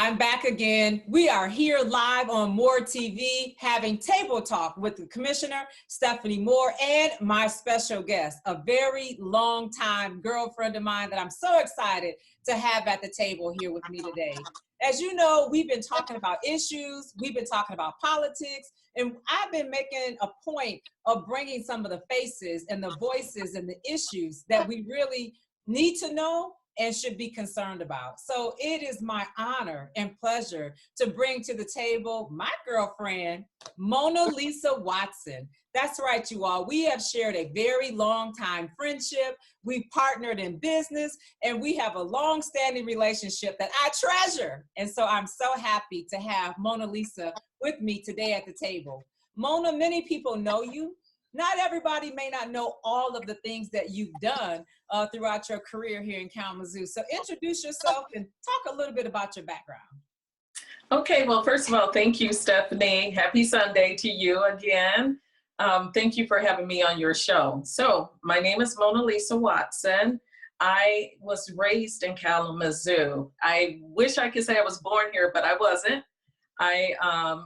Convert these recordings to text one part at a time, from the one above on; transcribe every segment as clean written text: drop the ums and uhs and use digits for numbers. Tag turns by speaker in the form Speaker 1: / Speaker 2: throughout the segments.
Speaker 1: I'm back again. We are here live on Moore TV having table talk with the Commissioner, Stephanie Moore, and my special guest, a very long time girlfriend of mine that I'm so excited to have at the table here with me today. As you know, we've been talking about issues, we've been talking about politics, and I've been making a point of bringing some of the faces and the voices and the issues that we really need to know and should be concerned about. So it is my honor and pleasure to bring to the table my girlfriend, Mona Lisa Watson. That's right, you all. We have shared a very long time friendship. We've partnered in business, and we have a long-standing relationship that I treasure. And so I'm so happy to have Mona Lisa with me today at the table. Mona, many people know you. Not everybody may not know all of the things that you've done throughout your career here in Kalamazoo. So introduce yourself and talk a little bit about your background.
Speaker 2: Okay, well, first of all, thank you, Stephanie. Happy Sunday to you again. Thank you for having me on your show. So my name is Mona Lisa Watson. I was raised in Kalamazoo. I wish I could say I was born here, but I wasn't. I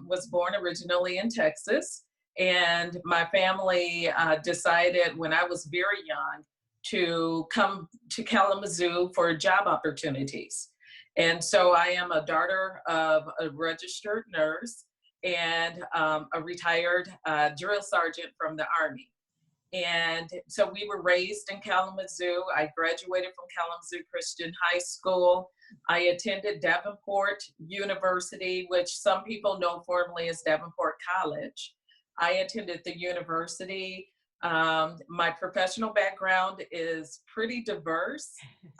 Speaker 2: was born originally in Texas. And my family decided when I was very young to come to Kalamazoo for job opportunities. And so I am a daughter of a registered nurse and a retired drill sergeant from the Army. And so we were raised in Kalamazoo. I graduated from Kalamazoo Christian High School. I attended Davenport University, which some people know formerly as Davenport College. I attended the university. My professional background is pretty diverse,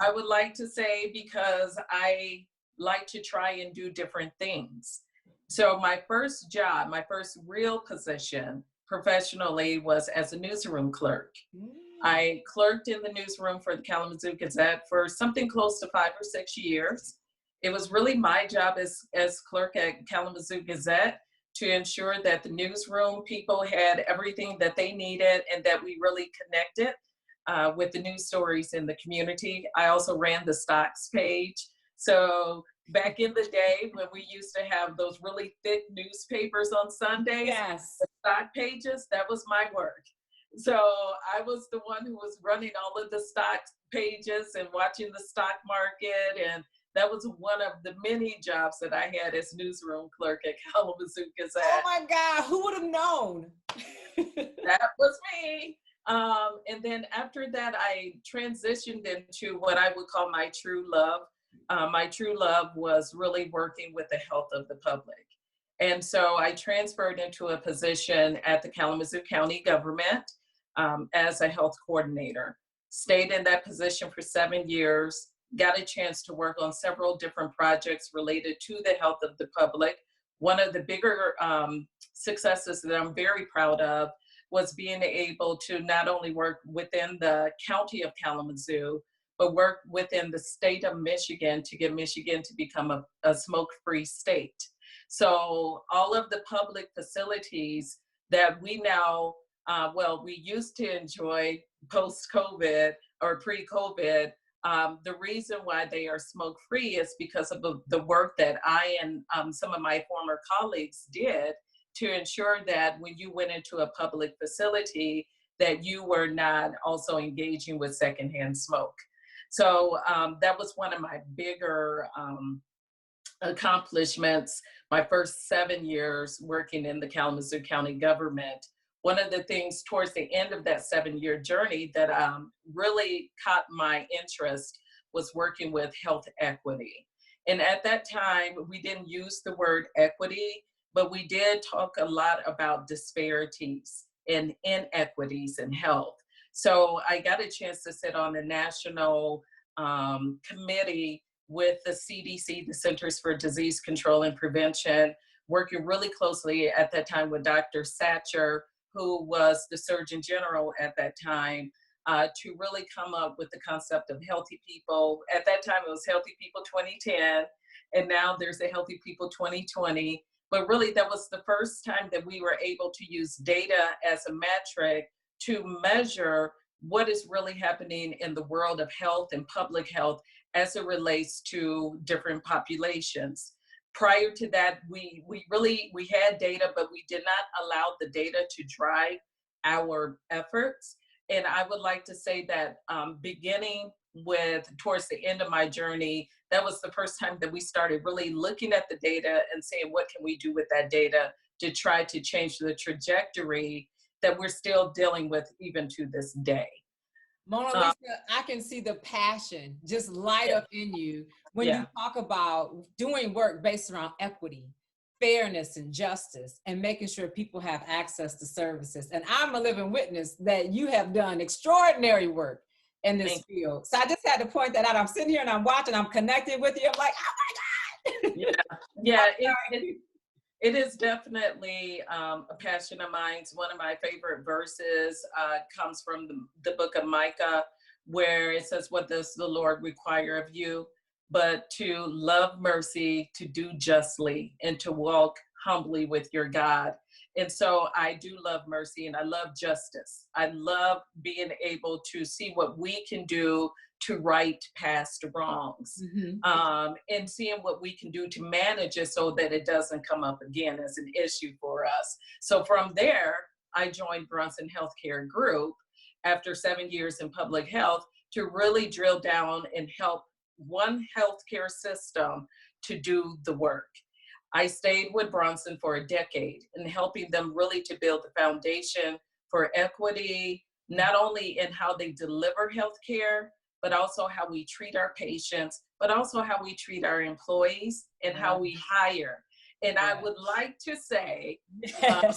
Speaker 2: I would like to say, because I like to try and do different things. So my first job, my first real position professionally was as a newsroom clerk. I clerked in the newsroom for the Kalamazoo Gazette for something close to 5 or 6 years. It was really my job as clerk at Kalamazoo Gazette to ensure that the newsroom people had everything that they needed and that we really connected with the news stories in the community. I also ran the stocks page. So back in the day when we used to have those really thick newspapers on Sundays,
Speaker 1: Yes,
Speaker 2: the stock pages, that was my work. So I was the one who was running all of the stock pages and watching the stock market, and that was one of the many jobs that I had as newsroom clerk at Kalamazoo Gazette.
Speaker 1: oh my God, who would have known?
Speaker 2: That was me. And then after that, I transitioned into what I would call my true love. My true love was really working with the health of the public. And so I transferred into a position at the Kalamazoo County government as a health coordinator. Stayed in that position for 7 years. Got a chance to work on several different projects related to the health of the public. One of the bigger successes that I'm very proud of was being able to not only work within the county of Kalamazoo, but work within the state of Michigan to get Michigan to become a smoke-free state. So all of the public facilities that we now, we used to enjoy post-COVID or pre-COVID, the reason why they are smoke-free is because of the work that I and some of my former colleagues did to ensure that when you went into a public facility, that you were not also engaging with secondhand smoke. So that was one of my bigger accomplishments, my first 7 years working in the Kalamazoo County government. One of the things towards the end of that 7-year journey that really caught my interest was working with health equity. And at that time, we didn't use the word equity, but we did talk a lot about disparities and inequities in health. So I got a chance to sit on the national committee with the CDC, the Centers for Disease Control and Prevention, working really closely at that time with Dr. Satcher, who was the Surgeon General at that time, to really come up with the concept of healthy people. At that time, it was Healthy People 2010, and now there's a Healthy People 2020. But really, that was the first time that we were able to use data as a metric to measure what is really happening in the world of health and public health as it relates to different populations. Prior to that, we had data, but we did not allow the data to drive our efforts. And I would like to say that beginning with towards the end of my journey, that was the first time that we started really looking at the data and saying, what can we do with that data to try to change the trajectory that we're still dealing with even to this day.
Speaker 1: Mona Lisa, I can see the passion just light up in you when you talk about doing work based around equity, fairness, and justice, and making sure people have access to services. And I'm a living witness that you have done extraordinary work in this field. So I just had to point that out. I'm sitting here and I'm watching, I'm connected with you. I'm like, oh my God.
Speaker 2: It is definitely a passion of mine. One of my favorite verses comes from the book of Micah, where it says, what does the Lord require of you? But to love mercy, to do justly, and to walk humbly with your God. And so I do love mercy and I love justice. I love being able to see what we can do to right past wrongs, and seeing what we can do to manage it so that it doesn't come up again as an issue for us. So from there, I joined Brunson Healthcare Group after 7 years in public health to really drill down and help one healthcare system to do the work. I stayed with Brunson for a decade in helping them really to build the foundation for equity, not only in how they deliver healthcare, but also how we treat our patients, but also how we treat our employees and how we hire. And I would like to say a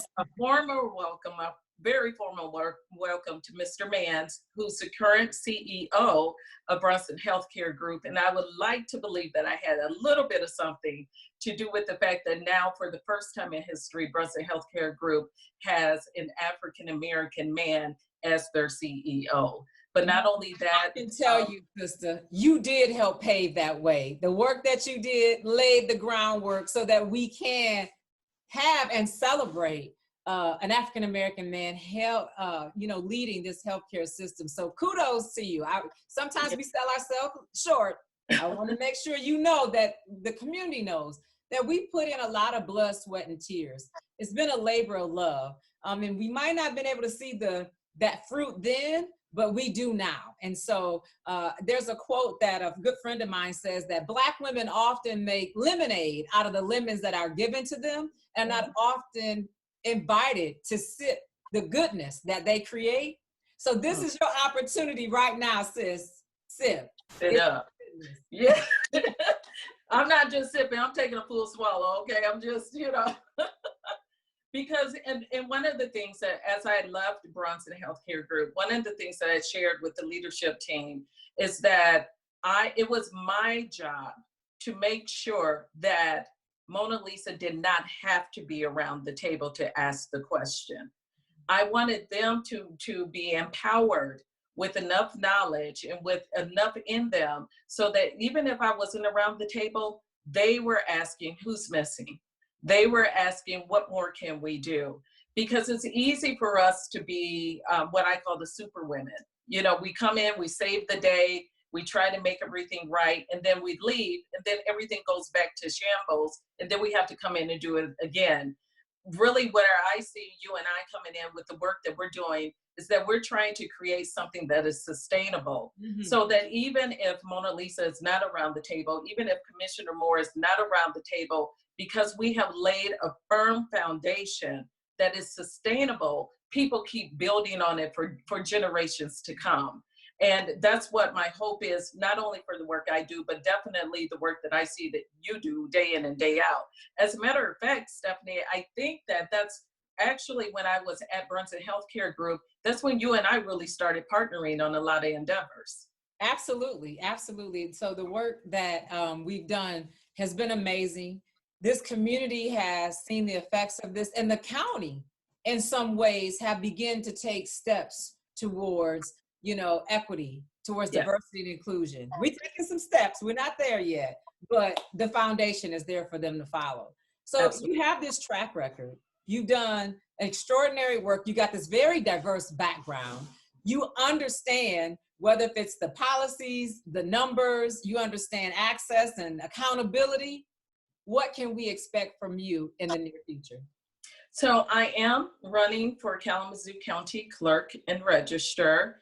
Speaker 2: very formal welcome to Mr. Mans, who's the current CEO of Brunson Healthcare Group. And I would like to believe that I had a little bit of something to do with the fact that now, for the first time in history, Brunson Healthcare Group has an African-American man as their CEO. But not only that,
Speaker 1: I can tell you, sister, you did help pave that way. The work that you did laid the groundwork so that we can have and celebrate an African-American man leading this healthcare system. So kudos to you. Sometimes we sell ourselves short. I want to make sure you know that the community knows that we put in a lot of blood, sweat, and tears. It's been a labor of love. And we might not have been able to see that fruit then, but we do now. And so there's a quote that a good friend of mine says that Black women often make lemonade out of the lemons that are given to them and not often invited to sip the goodness that they create. So this is your opportunity right now, sis. Sip.
Speaker 2: It up. Yeah. I'm not just sipping, I'm taking a full swallow, okay? I'm just, because, and one of the things that, as I left Brunson Healthcare Group, one of the things that I shared with the leadership team is that it was my job to make sure that Mona Lisa did not have to be around the table to ask the question. I wanted them to be empowered with enough knowledge and with enough in them so that even if I wasn't around the table, they were asking who's missing. They were asking what more can we do? Because it's easy for us to be what I call the super women. We come in, we save the day, we try to make everything right, and then we leave, and then everything goes back to shambles, and then we have to come in and do it again. Really, where I see you and I coming in with the work that we're doing is that we're trying to create something that is sustainable, so that even if Mona Lisa is not around the table, even if Commissioner Moore is not around the table, because we have laid a firm foundation that is sustainable, people keep building on it for generations to come. And that's what my hope is, not only for the work I do, but definitely the work that I see that you do day in and day out. As a matter of fact, Stephanie, I think that's actually when I was at Brunson Healthcare Group, that's when you and I really started partnering on a lot of endeavors.
Speaker 1: Absolutely, absolutely. So the work that we've done has been amazing. This community has seen the effects of this, and the county in some ways have begun to take steps towards equity, towards diversity and inclusion. We're taking some steps. We're not there yet, but the foundation is there for them to follow. So Absolutely. You have this track record. You've done extraordinary work. You got this very diverse background. You understand whether if it's the policies, the numbers, you understand access and accountability. what can we expect from you in the near future?
Speaker 2: So I am running for Kalamazoo County Clerk and Register.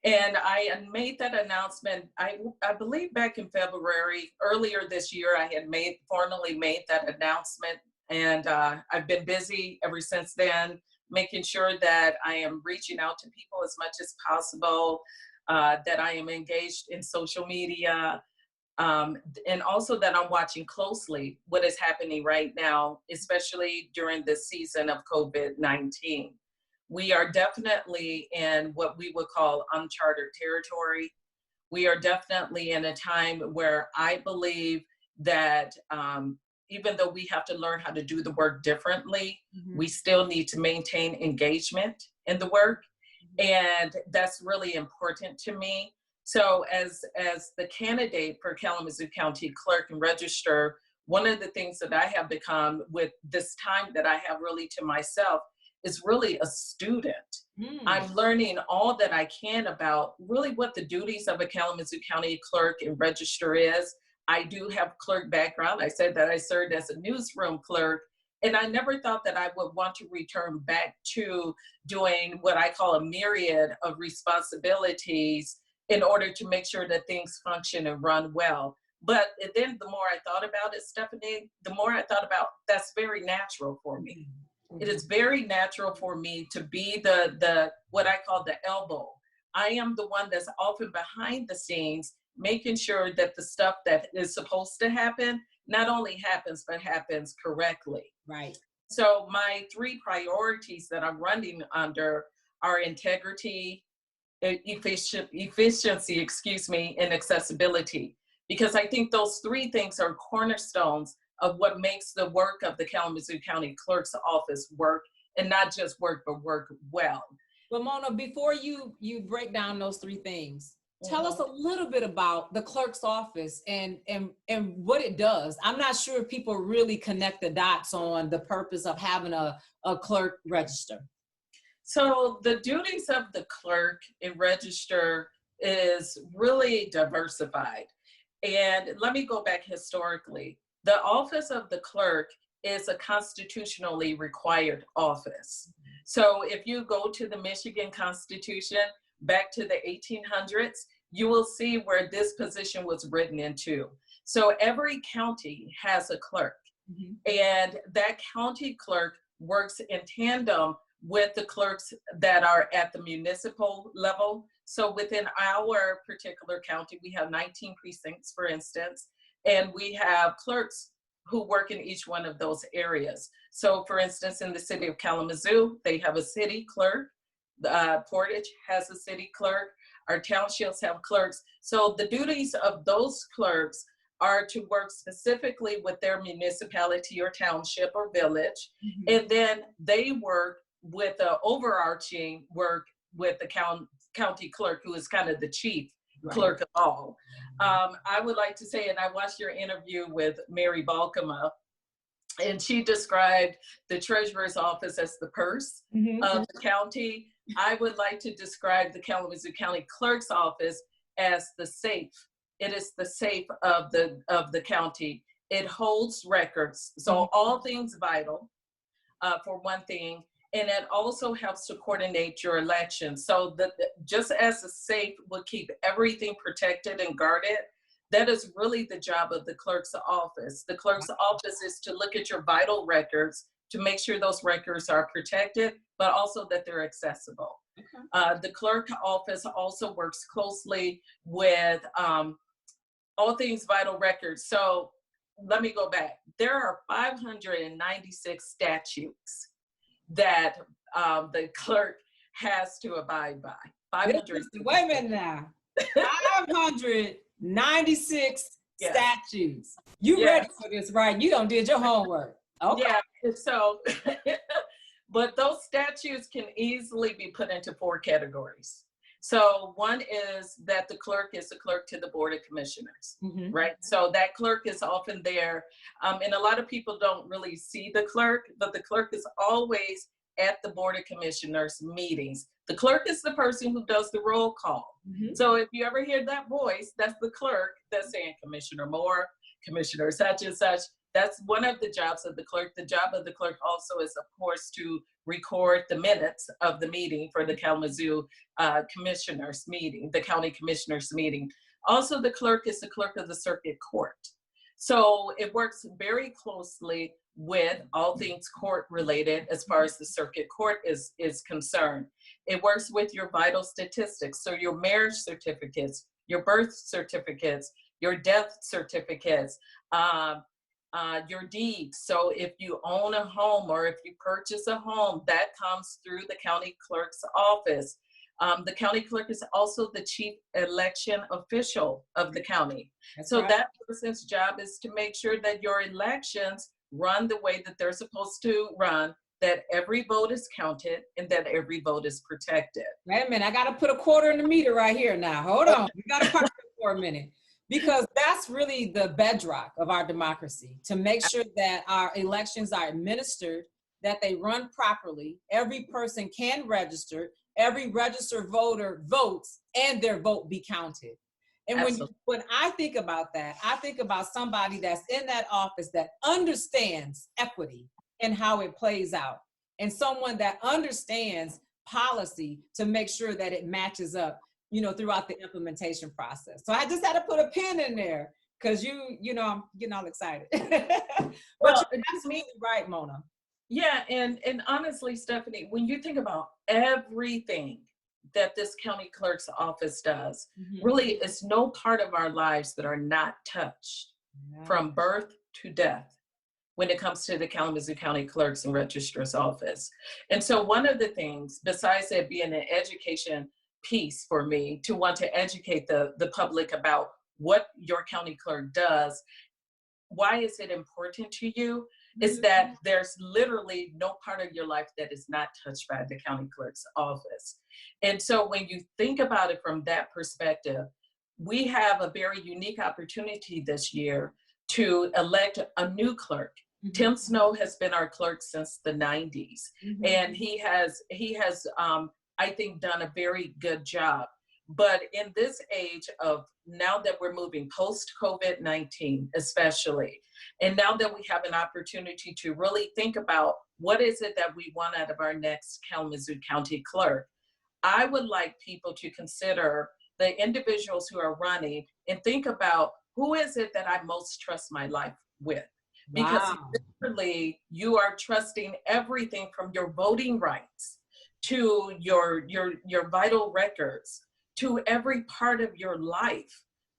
Speaker 2: And I had made that announcement, I believe back in February, earlier this year, I had formally made that announcement. And I've been busy ever since then, making sure that I am reaching out to people as much as possible, that I am engaged in social media, and also that I'm watching closely what is happening right now, especially during this season of COVID-19. We are definitely in what we would call uncharted territory. We are definitely in a time where I believe that even though we have to learn how to do the work differently, we still need to maintain engagement in the work. And that's really important to me. So as the candidate for Kalamazoo County Clerk and Register, one of the things that I have become with this time that I have really to myself is really a student. I'm learning all that I can about really what the duties of a Kalamazoo County Clerk and Register is. I do have clerk background. I said that I served as a newsroom clerk, and I never thought that I would want to return back to doing what I call a myriad of responsibilities in order to make sure that things function and run well. But then the more I thought about it, Stephanie, the more I thought about that's very natural for me. It is very natural for me to be the what I call the elbow. I am the one that's often behind the scenes, making sure that the stuff that is supposed to happen not only happens, but happens correctly.
Speaker 1: Right.
Speaker 2: So my three priorities that I'm running under are integrity, efficiency, and accessibility. Because I think those three things are cornerstones of what makes the work of the Kalamazoo County Clerk's office work, and not just work, but work well.
Speaker 1: Well, Mona, before you break down those three things, tell us a little bit about the clerk's office and what it does. I'm not sure if people really connect the dots on the purpose of having a clerk register.
Speaker 2: So the duties of the clerk and register is really diversified. And let me go back historically. The office of the clerk is a constitutionally required office. So if you go to the Michigan Constitution back to the 1800s, you will see where this position was written into. So every county has a clerk, and that county clerk works in tandem with the clerks that are at the municipal level. So within our particular county, we have 19 precincts, for instance, and we have clerks who work in each one of those areas. So for instance, in the city of Kalamazoo, they have a city clerk. Portage has a city clerk. Our townships have clerks. So the duties of those clerks are to work specifically with their municipality or township or village. And then they work with the overarching work with the county clerk, who is kind of the chief clerk of all. I would like to say, and I watched your interview with Mary Balkema, and she described the treasurer's office as the purse of the county. I would like to describe the Kalamazoo County Clerk's office as the safe. It is the safe of the county. It holds records, so all things vital, for one thing, and it also helps to coordinate your elections. So that just as the safe will keep everything protected and guarded, that is really the job of the clerk's office. The clerk's office is to look at your vital records to make sure those records are protected, but also that they're accessible. The clerk office also works closely with all things vital records. So let me go back. There are 596 statutes that the clerk has to abide by. 500.
Speaker 1: Wait a minute now. 596 statutes. You ready for this, right? You done did your homework. Okay.
Speaker 2: Yeah. So, but those statutes can easily be put into 4 categories. So one is that the clerk is the clerk to the Board of Commissioners, right? So that clerk is often there. And a lot of people don't really see the clerk, but the clerk is always at the Board of Commissioners meetings. The clerk is the person who does the roll call. So if you ever hear that voice, that's the clerk that's saying Commissioner Moore, Commissioner such and such. That's one of the jobs of the clerk. The job of the clerk also is, of course, to record the minutes of the meeting for the Kalamazoo commissioners meeting, the county commissioners meeting. Also, the clerk is the clerk of the circuit court. So it works very closely with all things court related as far as the circuit court is concerned. It works with your vital statistics. So your marriage certificates, your birth certificates, your death certificates, your deeds. So if you own a home or if you purchase a home, that comes through the county clerk's office. The county clerk is also the chief election official of the county. That's so right. That person's job is to make sure that your elections run the way that they're supposed to run, that every vote is counted and that every vote is protected.
Speaker 1: Wait a minute, I got to put a quarter in the meter right here now. Hold on, we got to park it for a minute. Because that's really the bedrock of our democracy, to make sure that our elections are administered, that they run properly, every person can register, every registered voter votes, and their vote be counted. And when I think about that, I think about somebody that's in that office that understands equity and how it plays out, and someone that understands policy to make sure that it matches up, you know, throughout the implementation process. So I just had to put a pin in there because you know, I'm getting all excited. But you're absolutely right, Mona.
Speaker 2: Yeah, and honestly, Stephanie, when you think about everything that this county clerk's office does, really it's no part of our lives that are not touched from birth to death when it comes to the Kalamazoo County Clerk's and Registrar's office. And so one of the things, besides it being an education piece for me, to want to educate the public about what your county clerk does, why is it important to you, is that there's literally no part of your life that is not touched by the county clerk's office. And so when you think about it from that perspective, we have a very unique opportunity this year to elect a new clerk. Tim Snow has been our clerk since the 90s, and he has I think done a very good job. But in this age of now that we're moving post-COVID-19 especially, and now that we have an opportunity to really think about what is it that we want out of our next Kalamazoo County Clerk, I would like people to consider the individuals who are running and think about who is it that I most trust my life with. Because literally you are trusting everything from your voting rights to your vital records, to every part of your life,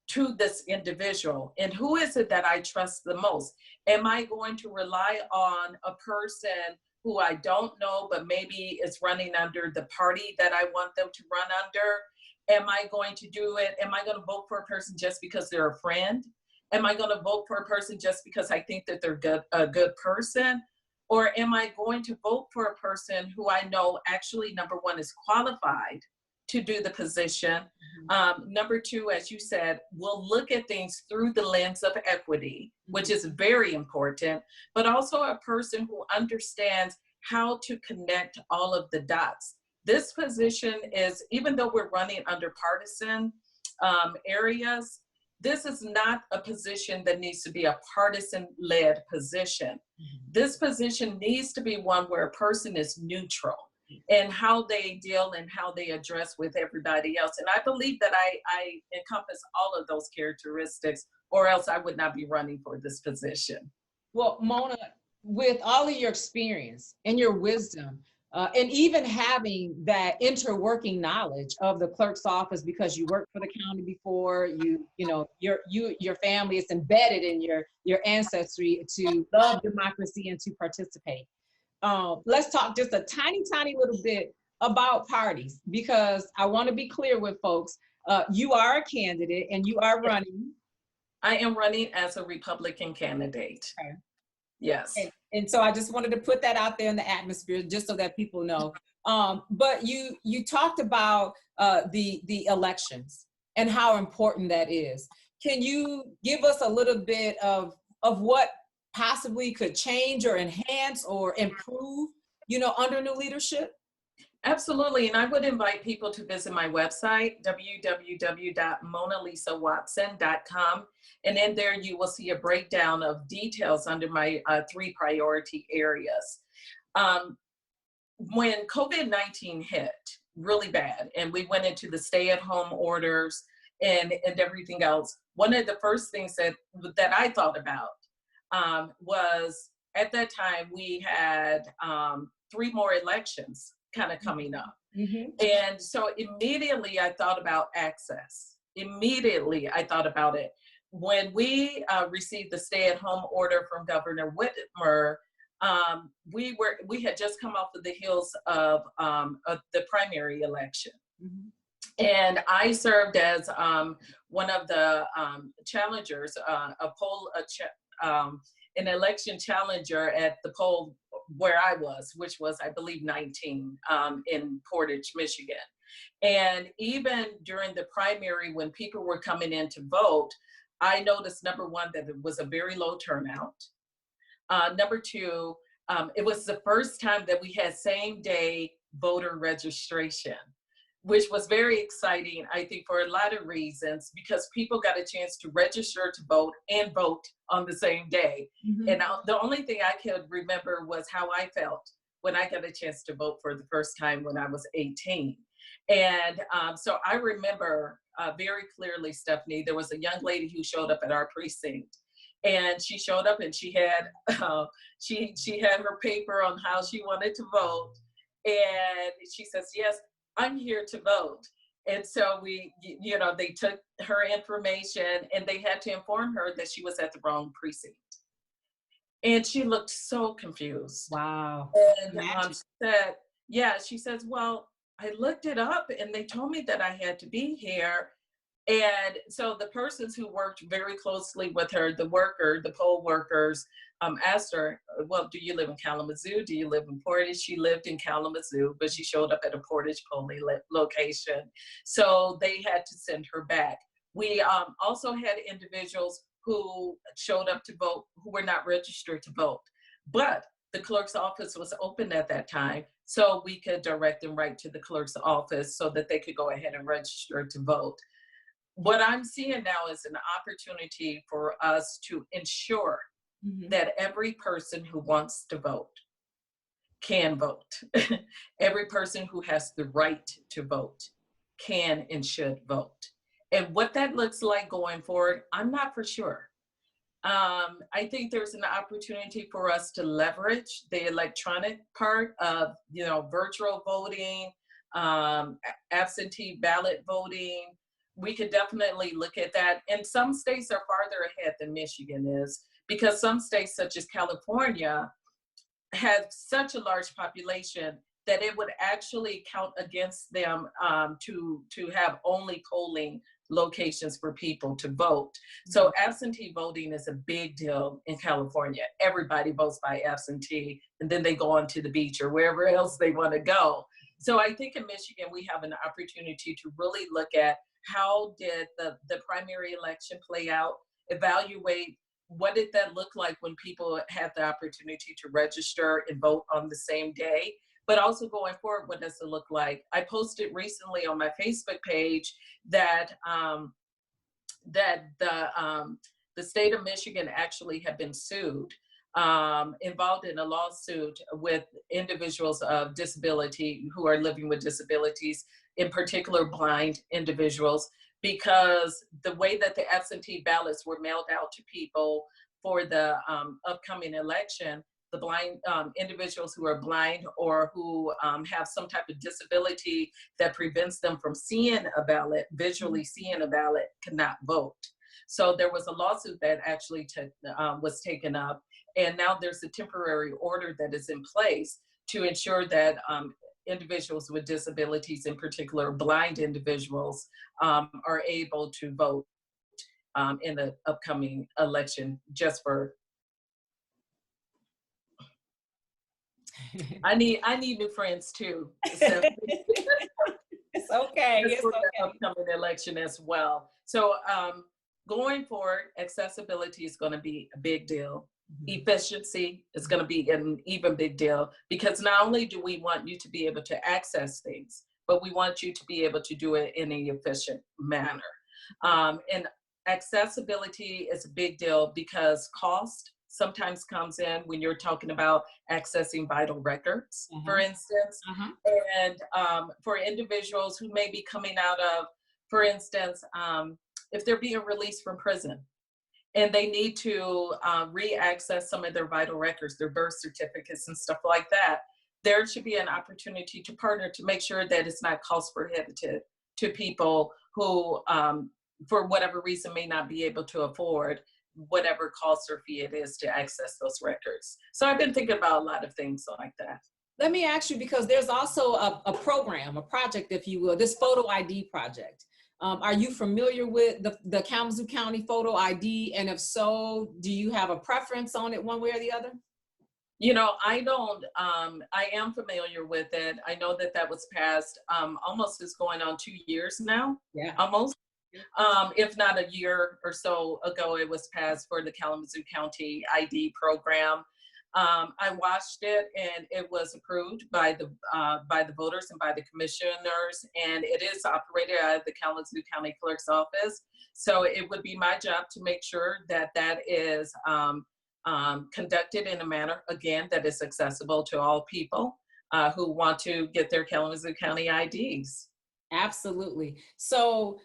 Speaker 2: to this individual. And who is it that I trust the most? Am I going to rely on a person who I don't know, but maybe is running under the party that I want them to run under? Am I going to do it? Am I going to vote for a person just because they're a friend? Am I going to vote for a person just because I think that they're a good person? Or am I going to vote for a person who I know actually, number one, is qualified to do the position? Number two, as you said, we'll look at things through the lens of equity, which is very important, but also a person who understands how to connect all of the dots. This position is, even though we're running under partisan areas, this is not a position that needs to be a partisan-led position. This position needs to be one where a person is neutral in how they deal and how they address with everybody else. And I believe that I encompass all of those characteristics, or else I would not be running for this position.
Speaker 1: Well, Mona, with all of your experience and your wisdom, and even having that interworking knowledge of the clerk's office, because you worked for the county before, your family is embedded in your ancestry to love democracy and to participate. Let's talk just a tiny little bit about parties, because I want to be clear with folks. You are a candidate and you are running.
Speaker 2: I am running as a Republican candidate. Okay. Yes.
Speaker 1: And so I just wanted to put that out there in the atmosphere, just so that people know. But you talked about the elections and how important that is. Can you give us a little bit of what possibly could change or enhance or improve, under new leadership?
Speaker 2: Absolutely, and I would invite people to visit my website, www.monalisawatson.com, and in there you will see a breakdown of details under my 3 priority areas. Um, when COVID-19 hit really bad and we went into the stay-at-home orders and everything else, one of the first things that I thought about was, at that time we had 3 more elections kind of coming up.
Speaker 1: Mm-hmm.
Speaker 2: And so immediately I thought about access. Immediately I thought about it. When we received the stay-at-home order from Governor Whitmer, we had just come off of the heels of the primary election.
Speaker 1: Mm-hmm.
Speaker 2: And I served as one of the challengers, an election challenger at the poll where I was, which was, I believe, 19 in Portage, Michigan. And even during the primary, when people were coming in to vote, I noticed, number one, that it was a very low turnout. Number two, it was the first time that we had same-day voter registration, which was very exciting, I think, for a lot of reasons, because people got a chance to register to vote and vote on the same day.
Speaker 1: Mm-hmm.
Speaker 2: And the only thing I could remember was how I felt when I got a chance to vote for the first time when I was 18. And so I remember very clearly, Stephanie, there was a young lady who showed up at our precinct. And she showed up and she had she had her paper on how she wanted to vote. And she says, "Yes, I'm here to vote." And so they took her information and they had to inform her that she was at the wrong precinct. And she looked so confused.
Speaker 1: Wow.
Speaker 2: And she says, "Well, I looked it up and they told me that I had to be here." And so the persons who worked very closely with her, the poll workers, asked her, "Well, do you live in Kalamazoo? Do you live in Portage?" She lived in Kalamazoo, but she showed up at a Portage polling location. So they had to send her back. We also had individuals who showed up to vote who were not registered to vote, but the clerk's office was open at that time, so we could direct them right to the clerk's office so that they could go ahead and register to vote. What I'm seeing now is an opportunity for us to ensure
Speaker 1: Mm-hmm.
Speaker 2: that every person who wants to vote can vote. Every person who has the right to vote can and should vote. And what that looks like going forward, I'm not for sure. I think there's an opportunity for us to leverage the electronic part of, virtual voting, absentee ballot voting. We could definitely look at that. And some states are farther ahead than Michigan is, because some states such as California have such a large population that it would actually count against them to have only polling locations for people to vote. So absentee voting is a big deal in California. Everybody votes by absentee, and then they go on to the beach or wherever else they want to go. So I think in Michigan, we have an opportunity to really look at how did the primary election play out, evaluate what did that look like when people had the opportunity to register and vote on the same day, but also going forward, what does it look like? I posted recently on my Facebook page that the state of Michigan actually had been sued, involved in a lawsuit with individuals of disability who are living with disabilities, in particular blind individuals, because the way that the absentee ballots were mailed out to people for the upcoming election, the blind individuals who are blind or who have some type of disability that prevents them from seeing a ballot, visually seeing a ballot, cannot vote. So there was a lawsuit that actually was taken up, and now there's a temporary order that is in place to ensure that individuals with disabilities, in particular blind individuals, are able to vote in the upcoming election. Just for I need new friends too. So
Speaker 1: it's okay. It's
Speaker 2: for
Speaker 1: okay.
Speaker 2: the upcoming election as well. So going forward, accessibility is going to be a big deal. Efficiency is going to be an even big deal, because not only do we want you to be able to access things, but we want you to be able to do it in an efficient manner. And accessibility is a big deal because cost sometimes comes in when you're talking about accessing vital records, for instance. And for individuals who may be coming out of, for instance, if they're being released from prison and they need to re-access some of their vital records, their birth certificates and stuff like that, there should be an opportunity to partner to make sure that it's not cost prohibitive to people who, for whatever reason, may not be able to afford whatever cost or fee it is to access those records. So I've been thinking about a lot of things like that.
Speaker 1: Let me ask you, because there's also a program, a project, if you will, this photo ID project. Are you familiar with the Kalamazoo County photo ID? And if so, do you have a preference on it one way or the other?
Speaker 2: You know, I don't, I am familiar with it. I know that that was passed, almost is going on 2 years now, almost. If not a year or so ago, it was passed for the Kalamazoo County ID program. I watched it and it was approved by the voters and by the commissioners, and it is operated out of the Kalamazoo County Clerk's office. So it would be my job to make sure that that is conducted in a manner, again, that is accessible to all people who want to get their Kalamazoo County IDs.
Speaker 1: Absolutely. So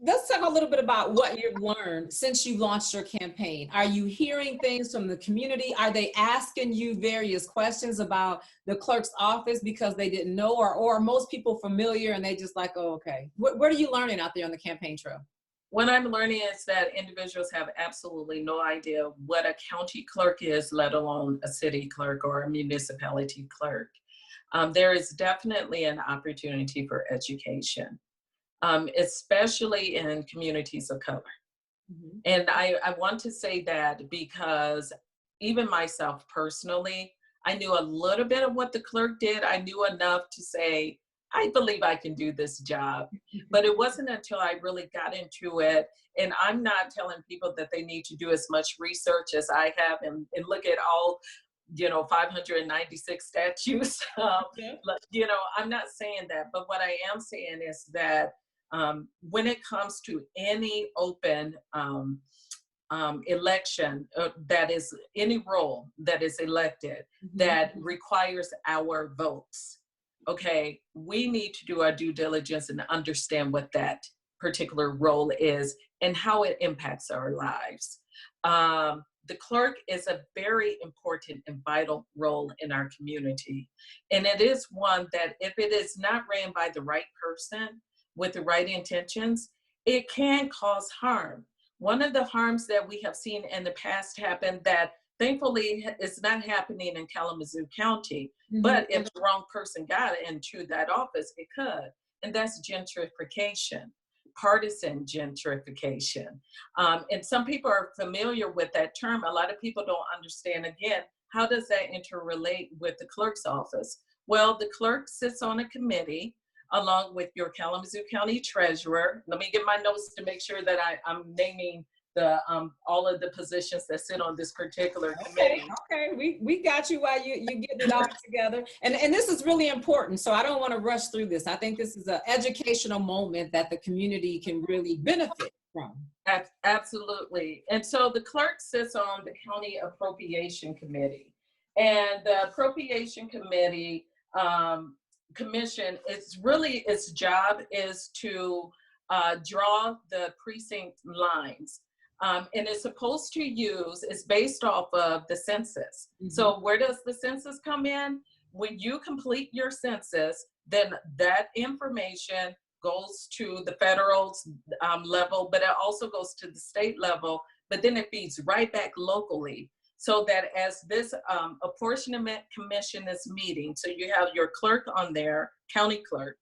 Speaker 1: let's talk a little bit about what you've learned since you launched your campaign. Are you hearing things from the community? Are they asking you various questions about the clerk's office because they didn't know, or are most people familiar and they just like, oh, okay. What are you learning out there on the campaign trail?
Speaker 2: What I'm learning is that individuals have absolutely no idea what a county clerk is, let alone a city clerk or a municipality clerk. There is definitely an opportunity for education. Especially in communities of color. And I want to say that because even myself personally, I knew a little bit of what the clerk did. I knew enough to say, I believe I can do this job. But it wasn't until I really got into it, and I'm not telling people that they need to do as much research as I have and look at all, 596 statutes. You know, I'm not saying that, but what I am saying is that when it comes to any open election, that is any role that is elected that requires our votes, okay, we need to do our due diligence and understand what that particular role is and how it impacts our lives. The clerk is a very important and vital role in our community. And it is one that if it is not ran by the right person with the right intentions, it can cause harm. One of the harms that we have seen in the past happen that thankfully is not happening in Kalamazoo County, but if the wrong person got into that office, it could. And that's gentrification, partisan gentrification. And some people are familiar with that term. A lot of people don't understand, again, how does that interrelate with the clerk's office? Well, the clerk sits on a committee along with your Kalamazoo County treasurer. Let me get my notes to make sure that I'm naming the all of the positions that sit on this particular committee.
Speaker 1: Okay, we got you while you're getting it all together. And this is really important, so I don't want to rush through this. I think this is an educational moment that the community can really benefit from.
Speaker 2: Absolutely. And so the clerk sits on the County Appropriation Committee. And the Appropriation Committee Commission, its job is to draw the precinct lines. And it's supposed to it's based off of the census. So where does the census come in? When you complete your census, then that information goes to the federal level, but it also goes to the state level, but then it feeds right back locally. So that as this apportionment commission is meeting, so you have your clerk on there, county clerk,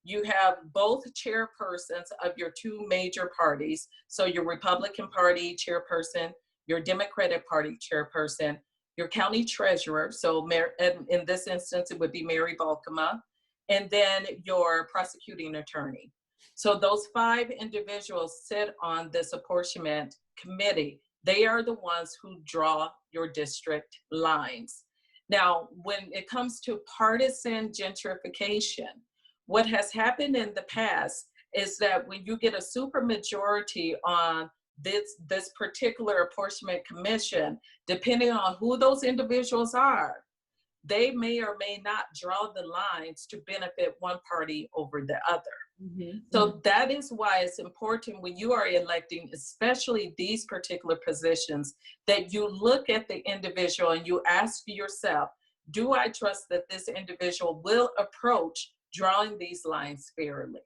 Speaker 2: you have both chairpersons of your two major parties. So your Republican Party chairperson, your Democratic Party chairperson, your county treasurer. So in this instance, it would be Mary Volkema, and then your prosecuting attorney. So those 5 individuals sit on this apportionment committee. They are the ones who draw your district lines. Now, when it comes to partisan gentrification, what has happened in the past is that when you get a supermajority on this particular apportionment commission, depending on who those individuals are, they may or may not draw the lines to benefit one party over the other. So that is why it's important when you are electing, especially these particular positions, that you look at the individual and you ask yourself, do I trust that this individual will approach drawing these lines fairly?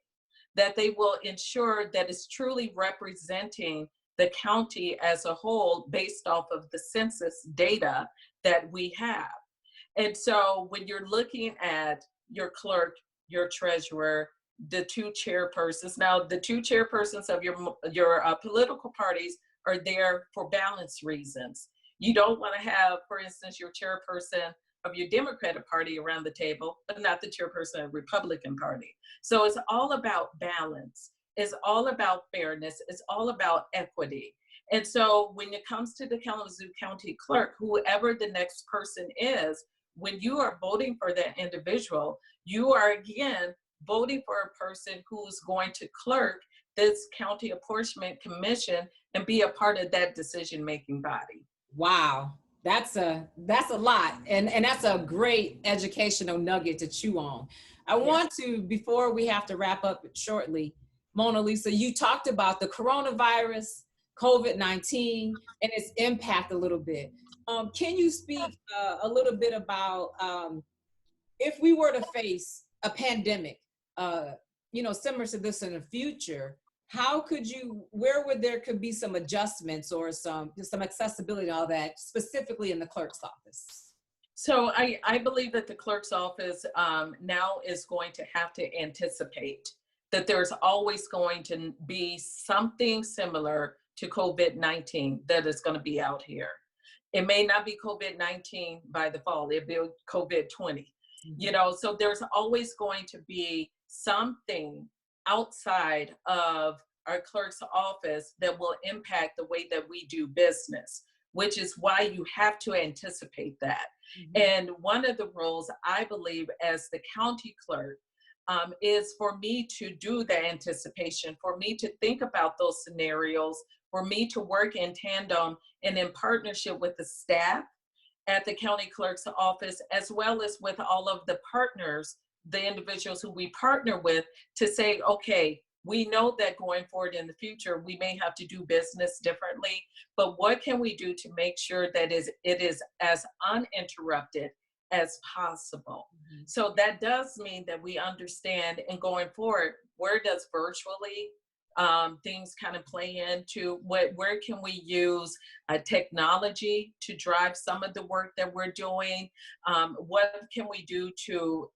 Speaker 2: That they will ensure that it's truly representing the county as a whole based off of the census data that we have. And so when you're looking at your clerk, your treasurer, the two chairpersons, now the two chairpersons of your political parties are there for balance reasons. You don't want to have, for instance, your chairperson of your Democratic Party around the table, but not the chairperson of the Republican Party. So it's all about balance. It's all about fairness. It's all about equity. And so when it comes to the Kalamazoo County Clerk, whoever the next person is, when you are voting for that individual, you are again voting for a person who's going to clerk this county apportionment commission and be a part of that decision-making body.
Speaker 1: Wow, that's a lot, and that's a great educational nugget to chew on. I want to, before we have to wrap up shortly, Mona Lisa, you talked about the coronavirus, COVID-19, and its impact a little bit. Can you speak a little bit about if we were to face a pandemic, similar to this in the future, where would there could be some adjustments or some accessibility and all that, specifically in the clerk's office?
Speaker 2: So I believe that the clerk's office now is going to have to anticipate that there's always going to be something similar to COVID-19 that is going to be out here. It may not be COVID-19 by the fall, it'll be COVID-20. So there's always going to be something outside of our clerk's office that will impact the way that we do business, which is why you have to anticipate that. And one of the roles I believe as the county clerk is for me to do the anticipation, for me to think about those scenarios, for me to work in tandem and in partnership with the staff at the county clerk's office, as well as with all of the partners, the individuals who we partner with, to say, okay, we know that going forward in the future, we may have to do business differently, but what can we do to make sure that it is as uninterrupted as possible? So that does mean that we understand, and going forward, where does virtually things kind of play into where can we use technology to drive some of the work that we're doing? What can we do to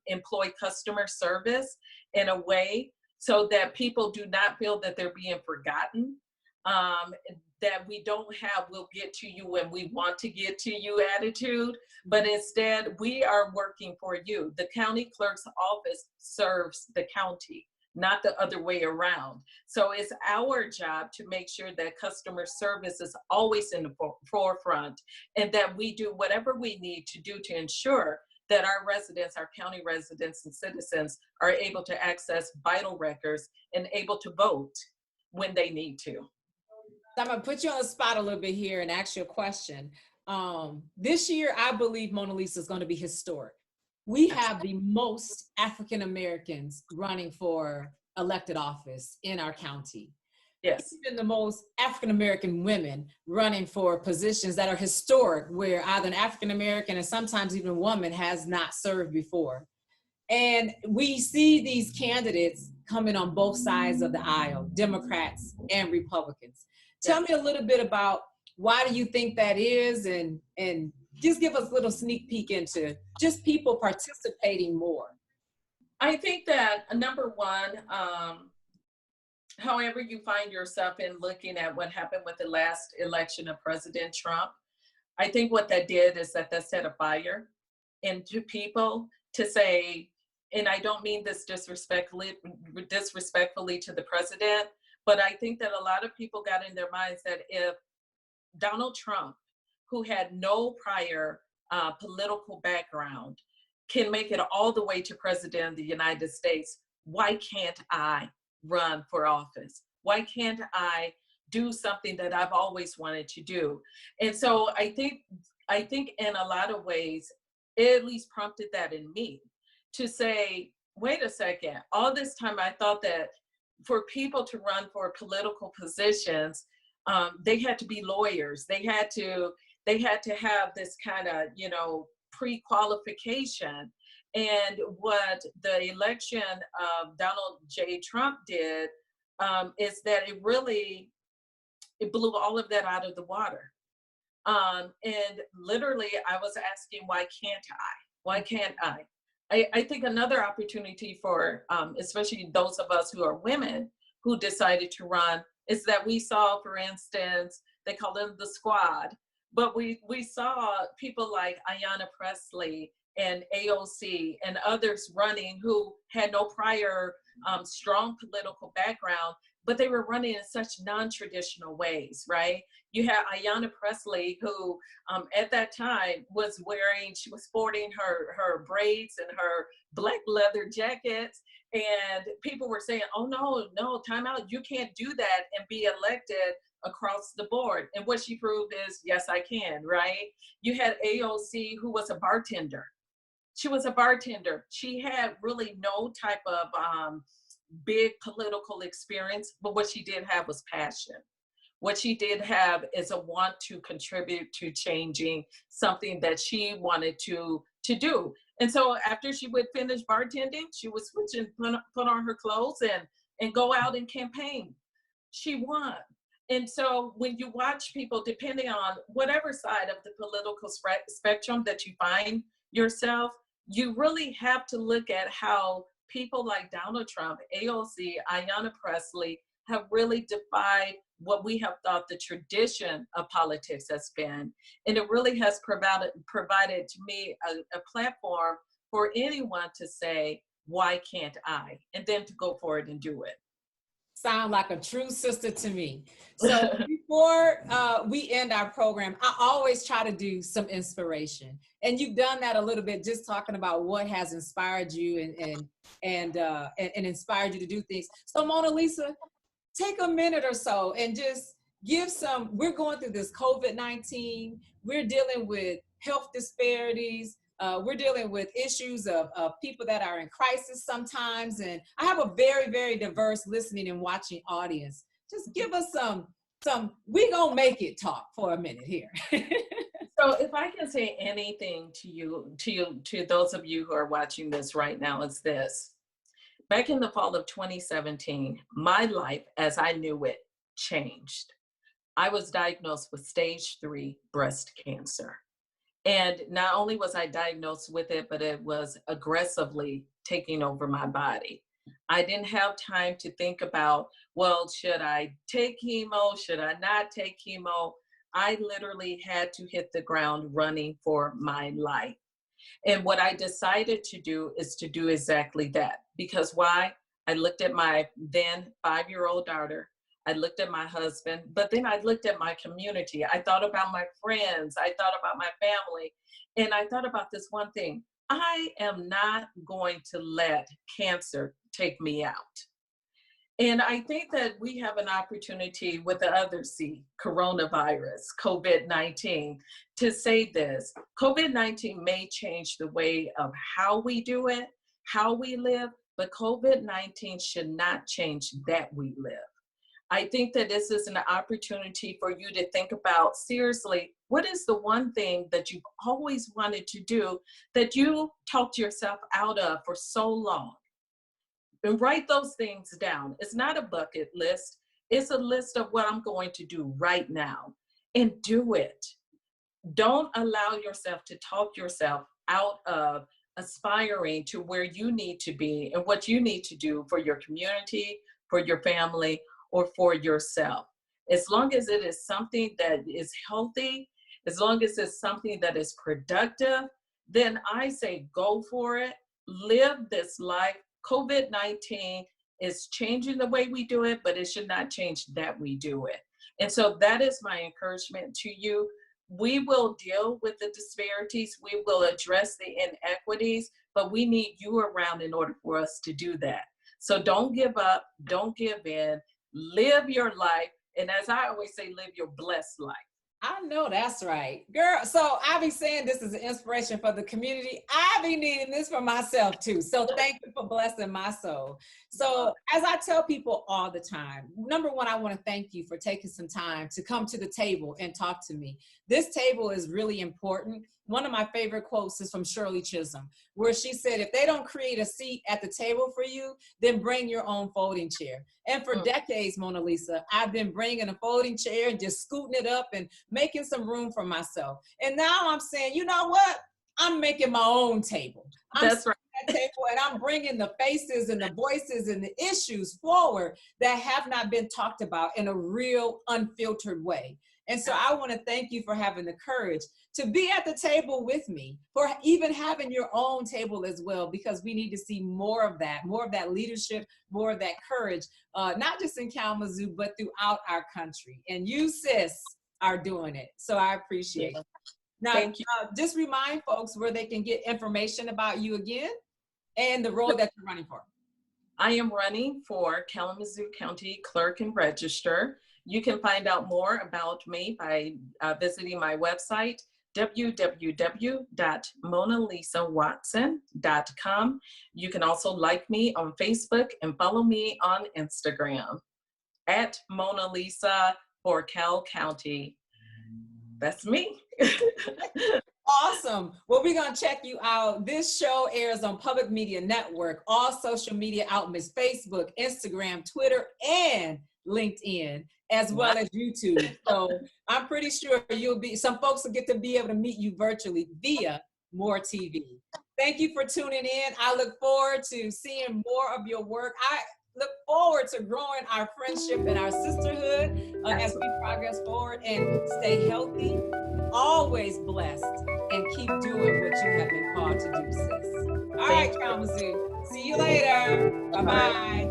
Speaker 2: employ customer service in a way so that people do not feel that they're being forgotten, that we don't have we'll get to you when we want to get to you attitude, but instead we are working for you. The county clerk's office serves the county, not the other way around. So it's our job to make sure that customer service is always in the forefront, and that we do whatever we need to do to ensure that our residents, our county residents and citizens, are able to access vital records and able to vote when they need to.
Speaker 1: I'm gonna put you on the spot a little bit here and ask you a question. This year, I believe, Mona Lisa, is going to be historic. We have the most African Americans running for elected office in our county.
Speaker 2: Yes.
Speaker 1: Even the most African American women running for positions that are historic, where either an African American and sometimes even a woman has not served before. And we see these candidates coming on both sides of the aisle, Democrats and Republicans. Tell me a little bit about why do you think that is, and just give us a little sneak peek into just people participating more.
Speaker 2: I think that number one, however you find yourself in looking at what happened with the last election of President Trump, I think what that did is that set a fire into people to say, and I don't mean this disrespectfully to the president, but I think that a lot of people got in their minds that if Donald Trump, who had no prior political background, can make it all the way to president of the United States, why can't I run for office? Why can't I do something that I've always wanted to do? And so I think in a lot of ways, it at least prompted that in me to say, wait a second, all this time I thought that for people to run for political positions, they had to be lawyers. They had to have this kind of, pre-qualification. And what the election of Donald J. Trump did is that it blew all of that out of the water. And literally, I was asking, why can't I? Why can't I? I think another opportunity for, especially those of us who are women who decided to run, is that we saw, for instance, they call them the squad, but we saw people like Ayanna Pressley and AOC and others running who had no prior strong political background, but they were running in such non-traditional ways, right? You had Ayanna Pressley, who at that time she was sporting her braids and her black leather jackets. And people were saying, oh, no, time out. You can't do that and be elected across the board. And what she proved is, yes, I can, right? You had AOC, who was a bartender. She was a bartender. She had really no type of big political experience, but what she did have was passion. What she did have is a want to contribute to changing something that she wanted to do. And so after she would finish bartending, she would switch and put on her clothes and go out and campaign. She won. And so when you watch people, depending on whatever side of the political spectrum that you find yourself, you really have to look at how people like Donald Trump, AOC, Ayanna Pressley have really defied what we have thought the tradition of politics has been. And it really has provided to me a platform for anyone to say, why can't I? And then to go forward and do it.
Speaker 1: Sound like a true sister to me. So before we end our program, I always try to do some inspiration. And you've done that a little bit, just talking about what has inspired you and inspired you to do things. So Mona Lisa, take a minute or so and just give we're going through this COVID-19. We're dealing with health disparities. We're dealing with issues of people that are in crisis sometimes. And I have a very, very diverse listening and watching audience. Just give us we gonna make it talk for a minute here.
Speaker 2: So if I can say anything to those of you who are watching this right now, it's this. Back in the fall of 2017, my life as I knew it changed. I was diagnosed with stage 3 breast cancer. And not only was I diagnosed with it, but it was aggressively taking over my body. I didn't have time to think about, well, should I take chemo? Should I not take chemo? I literally had to hit the ground running for my life. And what I decided to do is to do exactly that. Because why? I looked at my then 5-year-old daughter. I looked at my husband, but then I looked at my community. I thought about my friends. I thought about my family. And I thought about this one thing. I am not going to let cancer take me out. And I think that we have an opportunity with the other C, coronavirus, COVID-19, to say this. COVID-19 may change the way of how we do it, how we live, but COVID-19 should not change that we live. I think that this is an opportunity for you to think about, seriously, what is the one thing that you've always wanted to do that you talked yourself out of for so long? And write those things down. It's not a bucket list. It's a list of what I'm going to do right now, and do it. Don't allow yourself to talk yourself out of aspiring to where you need to be and what you need to do for your community, for your family, or for yourself. As long as it is something that is healthy, as long as it's something that is productive, then I say go for it, live this life. COVID-19 is changing the way we do it, but it should not change that we do it. And so that is my encouragement to you. We will deal with the disparities. We will address the inequities, but we need you around in order for us to do that. So don't give up. Don't give in. Live your life. And as I always say, live your blessed life.
Speaker 1: I know that's right, girl. So I be saying this is an inspiration for the community. I be needing this for myself too. So thank you for blessing my soul. So as I tell people all the time, number one, I want to thank you for taking some time to come to the table and talk to me. This table is really important. One of my favorite quotes is from Shirley Chisholm, where she said, if they don't create a seat at the table for you, then bring your own folding chair. And for decades, Mona Lisa, I've been bringing a folding chair and just scooting it up and making some room for myself. And now I'm saying, you know what? I'm making my own table.
Speaker 2: That's right.
Speaker 1: That table, and I'm bringing the faces and the voices and the issues forward that have not been talked about in a real unfiltered way. And so I want to thank you for having the courage to be at the table with me, for even having your own table as well, because we need to see more of that leadership, more of that courage, not just in Kalamazoo, but throughout our country. And you, sis, are doing it. So I appreciate it. Now, just remind folks where they can get information about you again and the role that you're running for.
Speaker 2: I am running for Kalamazoo County Clerk and Register. You can find out more about me by visiting my website, www.monalisawatson.com. You can also like me on Facebook and follow me on Instagram at Mona Lisa for Cal County. That's me.
Speaker 1: Awesome. Well, we're going to check you out. This show airs on Public Media Network, all social media outlets, Facebook, Instagram, Twitter, and LinkedIn, as well as YouTube. So I'm pretty sure some folks will get to be able to meet you virtually via MOOReTv. Thank you for tuning in. I look forward to seeing more of your work. I look forward to growing our friendship and our sisterhood as we progress forward, and stay healthy, always blessed, and keep doing what you have been called to do, sis. All right, Kalamazoo. See you later. Bye-bye.